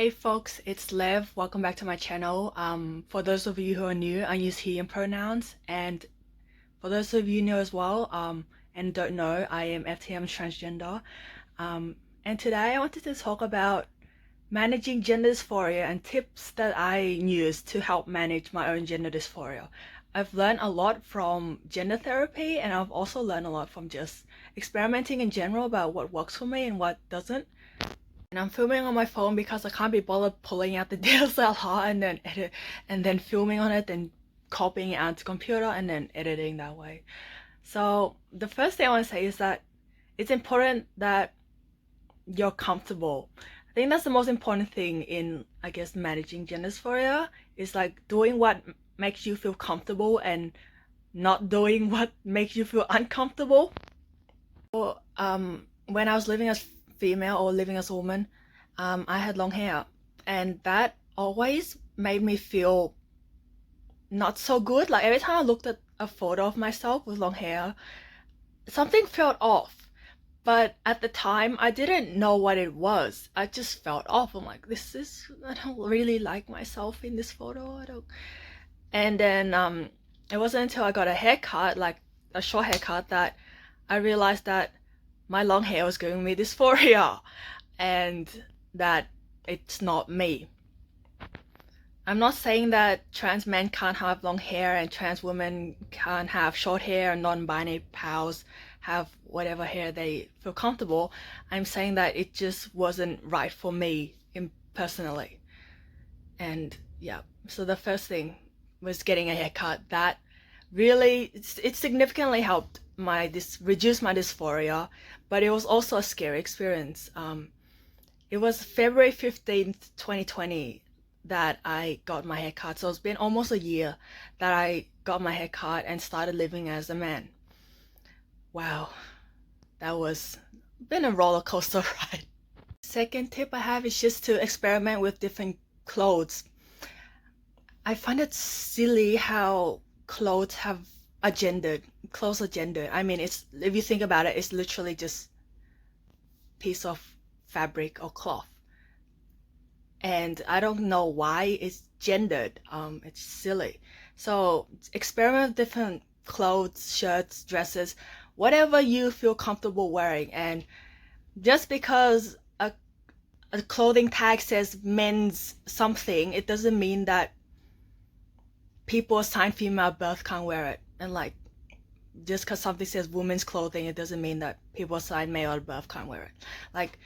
Hey folks, it's Lev. Welcome back to my channel. For those of you who are new, I use he and pronouns, and for those of you new as well, and don't know, I am FTM transgender. And today I wanted to talk about managing gender dysphoria and tips that I use to help manage my own gender dysphoria. I've learned a lot from gender therapy, and I've also learned a lot from just experimenting in general about what works for me and what doesn't. And I'm filming on my phone because I can't be bothered pulling out the DSLR and then edit and then filming on it and copying it onto computer and then editing that way. So the first thing I want to say is that it's important that you're comfortable. I think that's the most important thing in, I guess, managing gender dysphoria is like doing what makes you feel comfortable and not doing what makes you feel uncomfortable. So, when I was living as female or living as a woman, I had long hair, and that always made me feel not so good. Like every time I looked at a photo of myself with long hair, something felt off. But at the time, I didn't know what it was. I just felt off. I'm like, I don't really like myself in this photo. I don't. And then it wasn't until I got a haircut, like a short haircut, that I realized that my long hair was giving me dysphoria and that it's not me. I'm not saying that trans men can't have long hair and trans women can't have short hair and non-binary pals have whatever hair they feel comfortable. I'm saying that it just wasn't right for me personally. And yeah, so the first thing was getting a haircut. That really, it significantly helped reduce my dysphoria, but it was also a scary experience. It was February 15th, 2020 that I got my haircut. So it's been almost a year that I got my haircut and started living as a man. Wow, that was been a roller coaster ride. Second tip I have is just to experiment with different clothes. I find it silly how clothes are gendered. Clothes are gendered. I mean, it's, if you think about it, it's literally just piece of fabric or cloth. And I don't know why it's gendered. It's silly. So experiment with different clothes, shirts, dresses, whatever you feel comfortable wearing. And just because a clothing tag says men's something, it doesn't mean that people assigned female at birth can't wear it. And like, just because something says women's clothing, it doesn't mean that people assigned male at birth can't wear it. Like,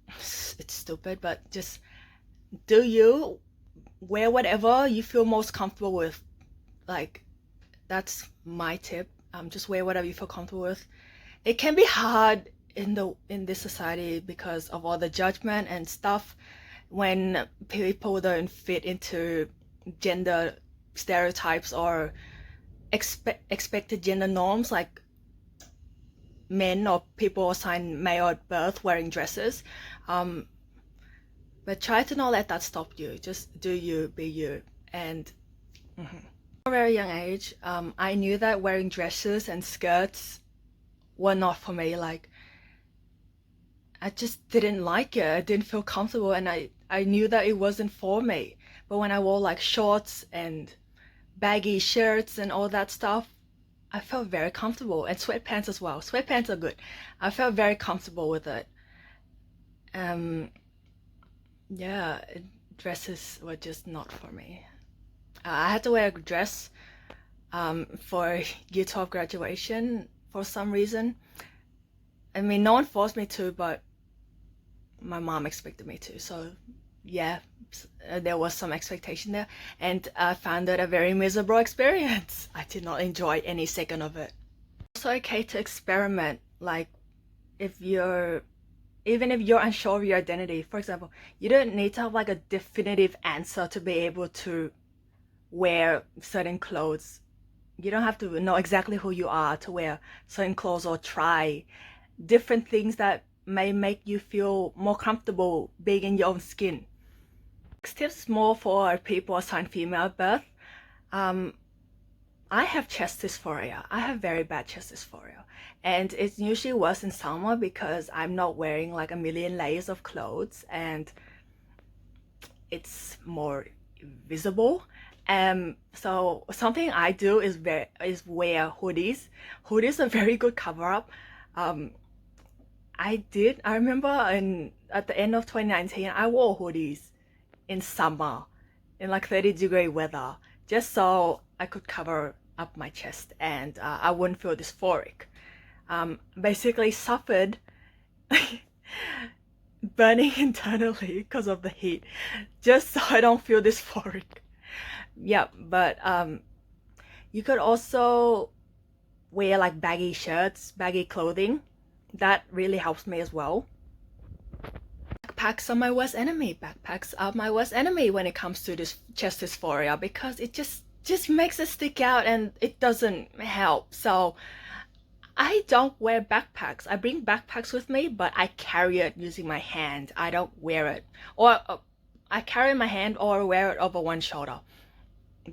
it's stupid, but just do you wear whatever you feel most comfortable with. Like, that's my tip. Just wear whatever you feel comfortable with. It can be hard in this society because of all the judgment and stuff when people don't fit into gender stereotypes or expected gender norms, like men or people assigned male at birth wearing dresses. But try to not let that stop you. Just do you, be you. And at a very young age, I knew that wearing dresses and skirts were not for me. Like, I just didn't like it. I didn't feel comfortable, and I knew that it wasn't for me. But when I wore like shorts and baggy shirts and all that stuff, I felt very comfortable. And sweatpants as well. Sweatpants are good. I felt very comfortable with it. Yeah, dresses were just not for me. I had to wear a dress for year 12 graduation for some reason. I mean, no one forced me to, but my mom expected me to. So yeah, there was some expectation there, and I found it a very miserable experience. I did not enjoy any second of it. It's also okay to experiment, like even if you're unsure of your identity. For example, you don't need to have like a definitive answer to be able to wear certain clothes. You don't have to know exactly who you are to wear certain clothes or try different things that may make you feel more comfortable being in your own skin. Next tips more for people assigned female at birth. I have chest dysphoria. I have very bad chest dysphoria, and it's usually worse in summer because I'm not wearing like a million layers of clothes, and it's more visible. So something I do is wear hoodies. Hoodies are very good cover up. um I remember at the end of 2019 I wore hoodies in summer in like 30-degree weather, just so I could cover up my chest and I wouldn't feel dysphoric. Basically suffered burning internally because of the heat, just so I don't feel dysphoric. Yeah, but you could also wear like baggy shirts, baggy clothing. That really helps me as well. Backpacks are my worst enemy. Backpacks are my worst enemy when it comes to this chest dysphoria, because it just makes it stick out and it doesn't help. So I don't wear backpacks. I bring backpacks with me, but I carry it using my hand. I don't wear it. Or I carry my hand or wear it over one shoulder.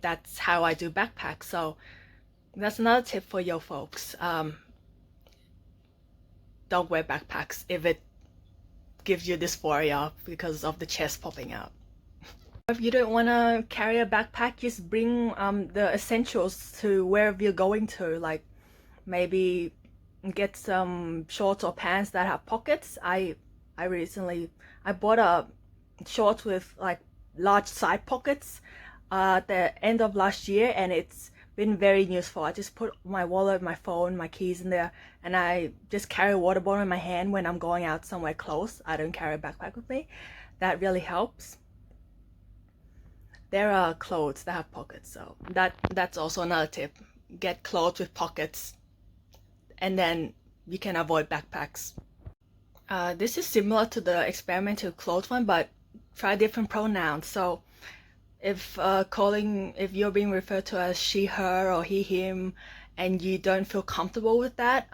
That's how I do backpacks. So that's another tip for you folks. Don't wear backpacks if it gives you dysphoria because of the chest popping out. If you don't want to carry a backpack, just bring the essentials to wherever you're going to. Like maybe get some shorts or pants that have pockets. I recently bought a shorts with like large side pockets at the end of last year, and it's been very useful. I just put my wallet, my phone, my keys in there, and I just carry a water bottle in my hand when I'm going out somewhere close. I don't carry a backpack with me. That really helps. There are clothes that have pockets, so that's also another tip. Get clothes with pockets, and then you can avoid backpacks. This is similar to the experimental clothes one, but try different pronouns. So if you're being referred to as she, her, or he, him, and you don't feel comfortable with that,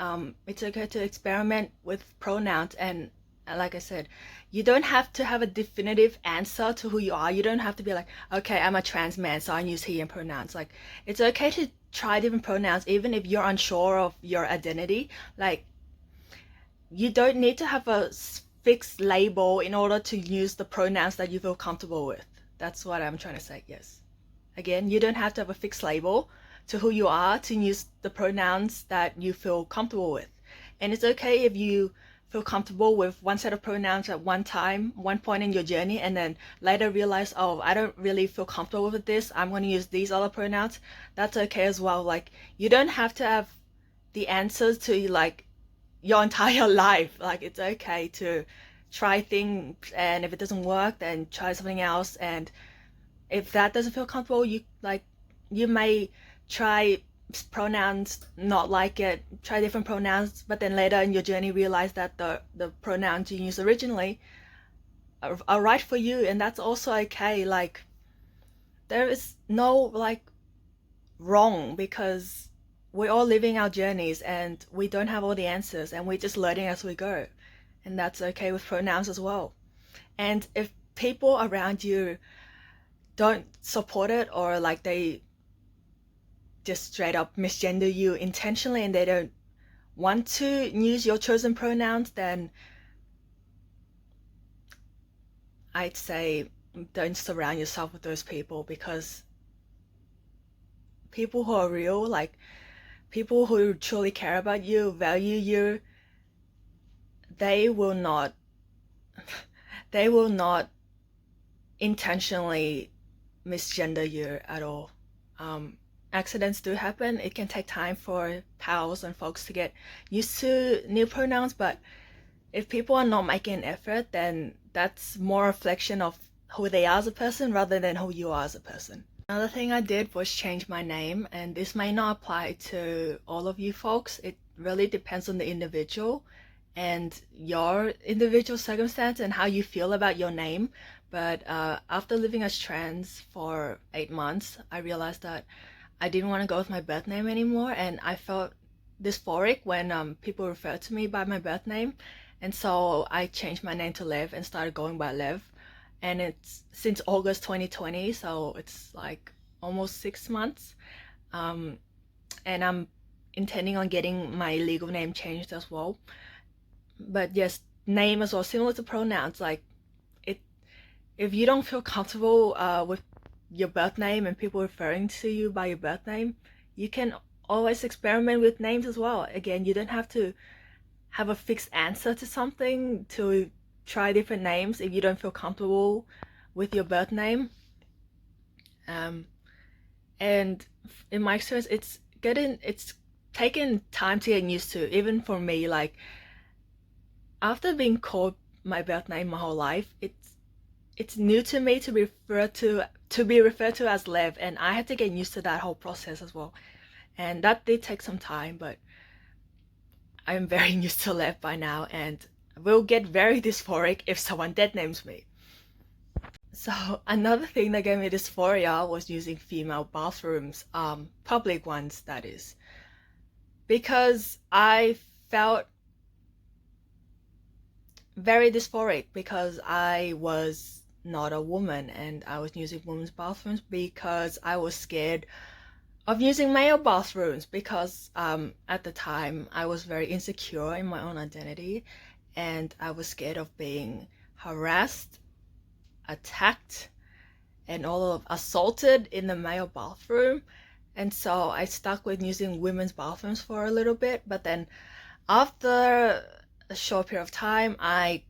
it's okay to experiment with pronouns. And like I said, you don't have to have a definitive answer to who you are. You don't have to be like, okay, I'm a trans man, so I use he and pronouns. Like, it's okay to try different pronouns even if you're unsure of your identity. Like, you don't need to have a fixed label in order to use the pronouns that you feel comfortable with. That's what I'm trying to say. Yes, again, you don't have to have a fixed label to who you are to use the pronouns that you feel comfortable with. And it's okay if you feel comfortable with one set of pronouns at one point in your journey, and then later realize, oh, I don't really feel comfortable with this, I'm going to use these other pronouns. That's okay as well. Like, you don't have to have the answers to like your entire life. Like, it's okay to try things, and if it doesn't work, then try something else. And if that doesn't feel comfortable, you may try pronouns, not like it, try different pronouns, but then later in your journey realize that the pronouns you used originally are right for you, and that's also okay. Like, there is no like wrong, because we're all living our journeys and we don't have all the answers, and we're just learning as we go. And that's okay with pronouns as well. And if people around you don't support it, or like they just straight up misgender you intentionally and they don't want to use your chosen pronouns, then I'd say don't surround yourself with those people. Because people who are real, like people who truly care about you, value you, they will not intentionally misgender you at all. Accidents do happen. It can take time for pals and folks to get used to new pronouns, but if people are not making an effort, then that's more a reflection of who they are as a person rather than who you are as a person. Another thing I did was change my name, and this may not apply to all of you folks. It really depends on the individual and your individual circumstance and how you feel about your name. But after living as trans for 8 months, I realized that I didn't want to go with my birth name anymore, and I felt dysphoric when people referred to me by my birth name. And so I changed my name to Lev and started going by Lev. And it's since August 2020, so it's like almost 6 months. And I'm intending on getting my legal name changed as well. But yes, name as well, similar to pronouns. Like, if you don't feel comfortable with your birth name and people referring to you by your birth name, you can always experiment with names as well. Again, you don't have to have a fixed answer to something to try different names if you don't feel comfortable with your birth name. And in my experience, it's taken time to get used to. Even for me, like after being called my birth name my whole life, it's new to me to be referred to as Lev, and I had to get used to that whole process as well. And that did take some time, but I'm very used to Lev by now, and will get very dysphoric if someone dead names me. So another thing that gave me dysphoria was using female bathrooms, public ones that is, because I felt very dysphoric because I was not a woman and I was using women's bathrooms because I was scared of using male bathrooms because at the time I was very insecure in my own identity and I was scared of being harassed, attacked, and all of assaulted in the male bathroom. And so I stuck with using women's bathrooms for a little bit, but then after a short period of time, the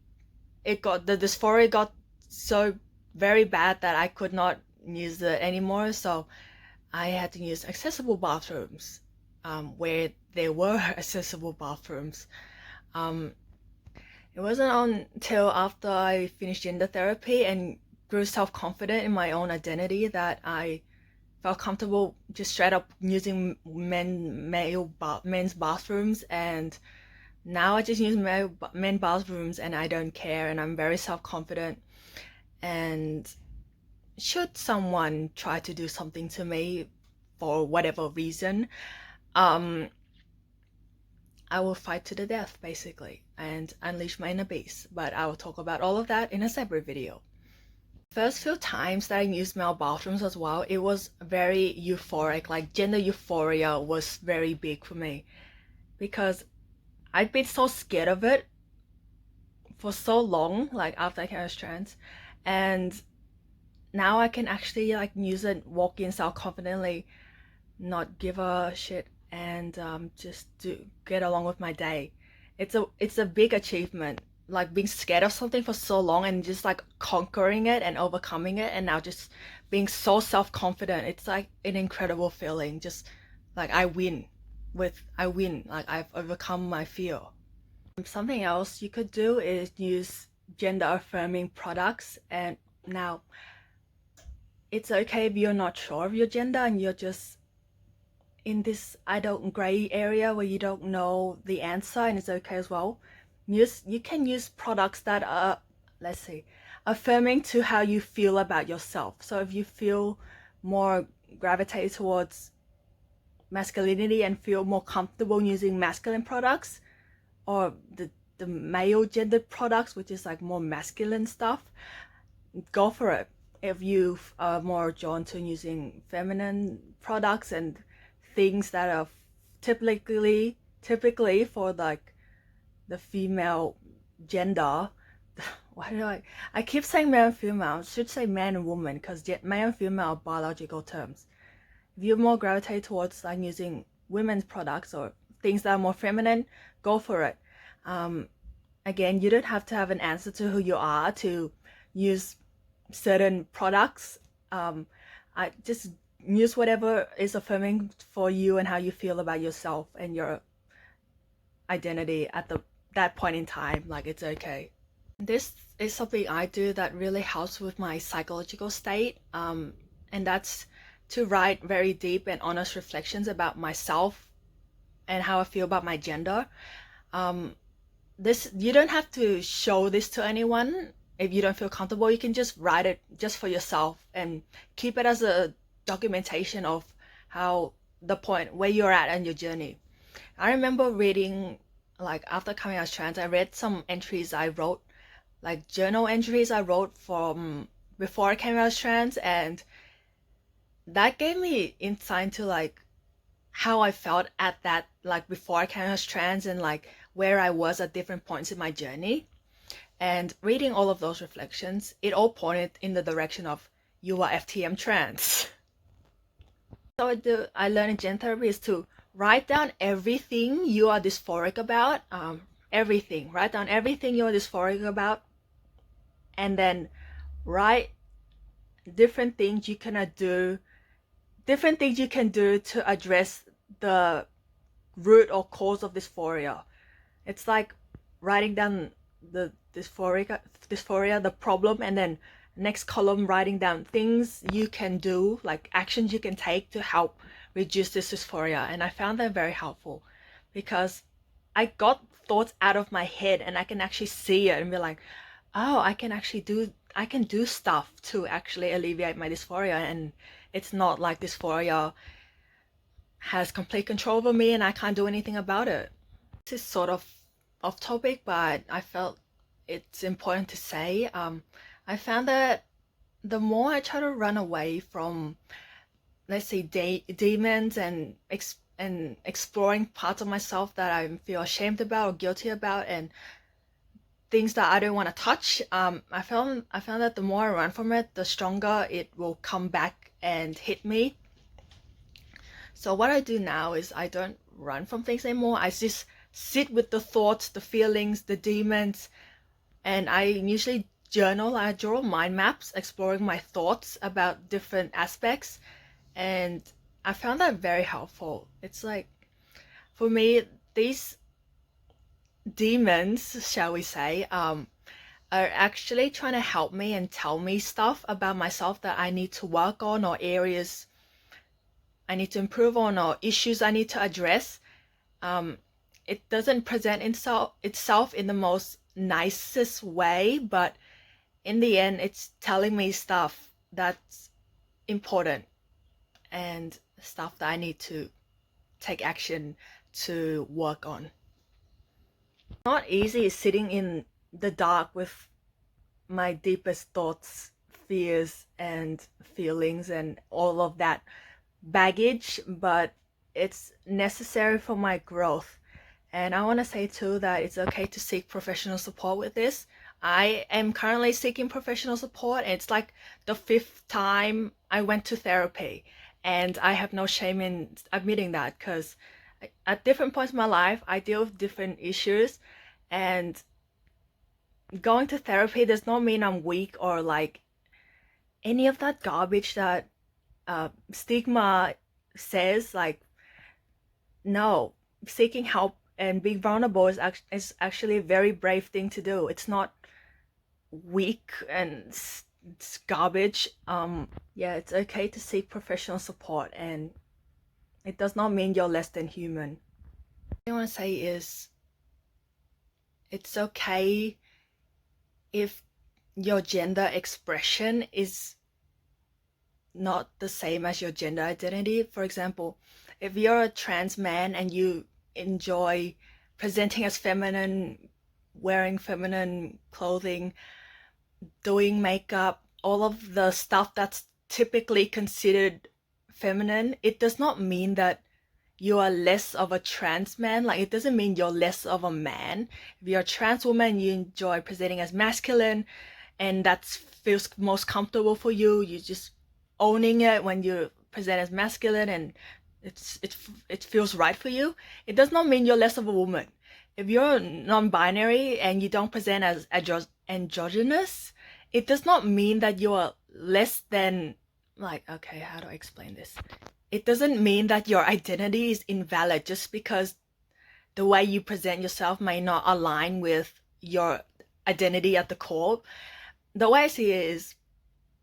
dysphoria got so very bad that I could not use it anymore. So I had to use accessible bathrooms, where there were accessible bathrooms. It wasn't until after I finished gender therapy and grew self-confident in my own identity that I felt comfortable just straight up using men's bathrooms, and now I just use men bathrooms and I don't care, and I'm very self-confident. And should someone try to do something to me for whatever reason, I will fight to the death basically and unleash my inner beast, but I will talk about all of that in a separate video. First few times that I used male bathrooms as well, it was very euphoric, like gender euphoria was very big for me because I'd been so scared of it for so long, like after I became trans, and now I can actually like use it, walk in self-confidently, not give a shit, and just get along with my day. It's a big achievement, like being scared of something for so long and just like conquering it and overcoming it, and now just being so self-confident. It's like an incredible feeling. Just like I win, like I've overcome my fear. Something else you could do is use gender affirming products. And now it's okay if you're not sure of your gender and you're just in this gray area where you don't know the answer, and it's okay as well. You can use products that are, let's see, affirming to how you feel about yourself. So if you feel more gravitated towards masculinity and feel more comfortable using masculine products, or the male gendered products, which is like more masculine stuff, go for it. If you are more drawn to using feminine products and things that are typically for like the female gender, why do I keep saying male and female? I should say man and woman, because male and female are biological terms. If you're more gravitated towards like using women's products or things that are more feminine, go for it. Again, you don't have to have an answer to who you are to use certain products. I just use whatever is affirming for you and how you feel about yourself and your identity at that point in time. Like, it's okay. This is something I do that really helps with my psychological state, and that's to write very deep and honest reflections about myself and how I feel about my gender. You don't have to show this to anyone. If you don't feel comfortable, you can just write it just for yourself and keep it as a documentation of how the point where you're at in your journey. I remember reading, like after coming out as trans, I read some entries I wrote, like journal entries I wrote from before I came out as trans, and that gave me insight into like how I felt at that, like before I came out as trans, and like where I was at different points in my journey. And reading all of those reflections, it all pointed in the direction of you are FTM trans. So I learned in Gen therapy is to write down everything you are dysphoric about. Everything. Write down everything you're dysphoric about, and then write different things you can do, to address the root or cause of dysphoria. It's like writing down the dysphoria, the problem, and then next column writing down things you can do, like actions you can take to help reduce this dysphoria. And I found that very helpful because I got thoughts out of my head and I can actually see it and be like, oh, I can do stuff to actually alleviate my dysphoria, and it's not like dysphoria has complete control over me and I can't do anything about it. This is sort of off topic, but I felt it's important to say. I found that the more I try to run away from, let's say, demons and exploring parts of myself that I feel ashamed about or guilty about, and things that I don't want to touch, I found that the more I run from it, the stronger it will come back and hit me. So what I do now is I don't run from things anymore. I just sit with the thoughts, the feelings, the demons, and I usually journal. I draw mind maps exploring my thoughts about different aspects, and I found that very helpful. It's like, for me, these demons, shall we say, are actually trying to help me and tell me stuff about myself that I need to work on, or areas I need to improve on, or issues I need to address. It doesn't present itself in the most nicest way, but in the end, it's telling me stuff that's important and stuff that I need to take action to work on. Not easy sitting in the dark with my deepest thoughts, fears, and feelings, and all of that baggage, but it's necessary for my growth. And I want to say too that it's okay to seek professional support with this. I am currently seeking professional support, and it's like the 5th time I went to therapy, and I have no shame in admitting that, because at different points in my life I deal with different issues, and going to therapy does not mean I'm weak or like any of that garbage that stigma says. Like, no, seeking help and being vulnerable is actually a very brave thing to do. It's not weak and it's garbage. Yeah, it's okay to seek professional support, and it does not mean you're less than human. What I want to say is, it's okay if your gender expression is not the same as your gender identity. For example, if you're a trans man and you enjoy presenting as feminine, wearing feminine clothing, doing makeup, all of the stuff that's typically considered feminine, it does not mean that you are less of a trans man. Like, it doesn't mean you're less of a man. If you're a trans woman, you enjoy presenting as masculine, and that feels most comfortable for you. You just owning it when you present as masculine, and it feels right for you. It does not mean you're less of a woman. If you're non-binary and you don't present as androgynous, it does not mean that you are less than, like, okay, how do I explain this? It doesn't mean that your identity is invalid just because the way you present yourself may not align with your identity at the core. The way I see it is,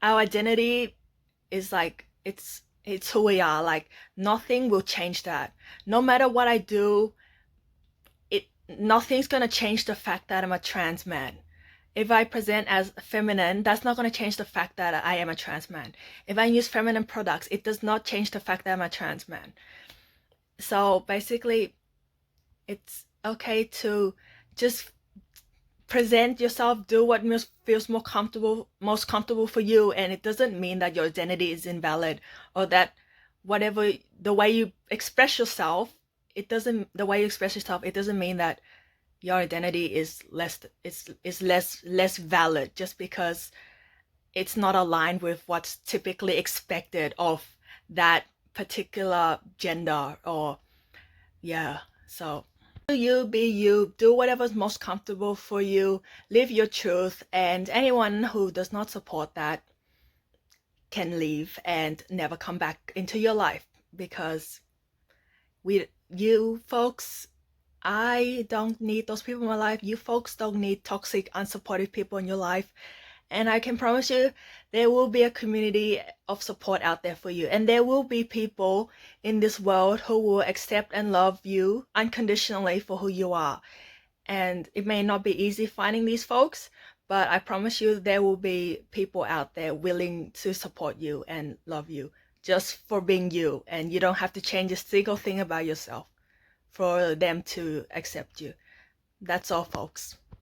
our identity is like, it's who we are. Like, nothing will change that. No matter what I do, nothing's gonna change the fact that I'm a trans man. If I present as feminine, that's not going to change the fact that I am a trans man. If I use feminine products, it does not change the fact that I'm a trans man. So basically, it's okay to just present yourself, do what feels most comfortable for you, and it doesn't mean that your identity is invalid, or that whatever the way you express yourself, it doesn't mean that your identity is less valid just because it's not aligned with what's typically expected of that particular gender. Or yeah, so you, be you, do whatever's most comfortable for you, live your truth, and anyone who does not support that can leave and never come back into your life, because you folks, I don't need those people in my life. You folks don't need toxic, unsupportive people in your life. And I can promise you, there will be a community of support out there for you. And there will be people in this world who will accept and love you unconditionally for who you are. And it may not be easy finding these folks, but I promise you there will be people out there willing to support you and love you just for being you. And you don't have to change a single thing about yourself for them to accept you. That's all, folks.